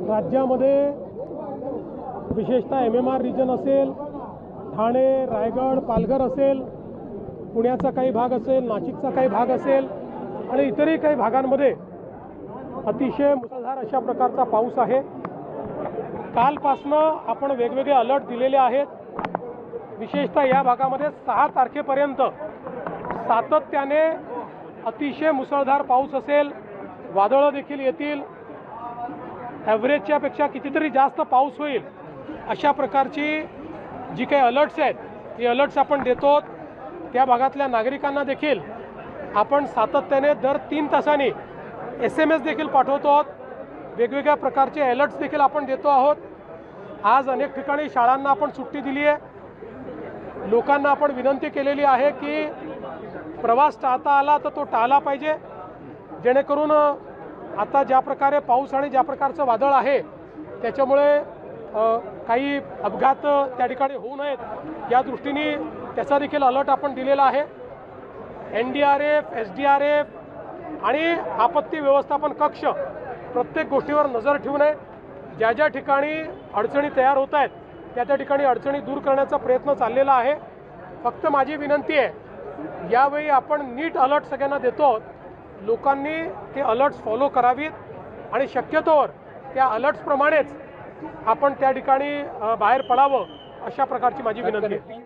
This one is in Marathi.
राज्यामध्ये विशेषतः MMR रिजन असेल, ठाणे, रायगड, पालघर असेल, पुण्याचा काही भाग असेल, नाशिकचा काही भाग असेल आणि इतरही काही भागांमध्ये अतिशय मुसळधार अशा प्रकारचा पाऊस आहे। कालपासनं आपण वेगवेगळे अलर्ट दिलेले आहेत। विशेषतः या भागामध्ये 6 तारखेपर्यंत सातत्याने अतिशय मुसळधार पाऊस असेल, वादळं देखील येतील, ॲव्हरेजच्या पेक्षा कितीतरी जास्त पाऊस होईल अशा प्रकारची जी काही अलर्ट्स आहेत ही अलर्ट्स आपण देतो। त्या भागातल्या नागरिकांना देखील आपण सातत्याने दर 3 तासांनी SMS देखील पाठवतो। वेगवेगळ्या प्रकारचे अलर्ट्स देखील आपण देतो आहोत। आज अनेक ठिकाणी शाळांना आपण सुट्टी दिली आहे। लोकांना आपण विनंती केलेली आहे की प्रवास टाळता आला तर तो टाळला पाहिजे, जेणेकरून आता ज्या प्रकारे पाऊस आणि ज्या प्रकारचं वादळ आहे त्याच्यामुळे काही अपघात त्या ठिकाणी होऊ नयेत या दृष्टीने त्याचा देखील अलर्ट आपण दिलेला आहे। NDRF, SDRF आणि आपत्ती व्यवस्थापन कक्ष प्रत्येक गोष्टीवर नजर ठेवून आहे। ज्या ज्या ठिकाणी अडचणी तयार होत आहेत त्या ठिकाणी अडचणी दूर करण्याचा प्रयत्न चाललेला आहे। फक्त माझी विनंती आहे, यावेळी आपण नीट अलर्ट सगळ्यांना देतो, लोकांनी ते अलर्ट्स फॉलो करावीत आणि शक्यतोवर त्या अलर्ट्सप्रमाणेच आपण त्या ठिकाणी बाहेर पडावं अशा प्रकारची माझी विनंती आहे।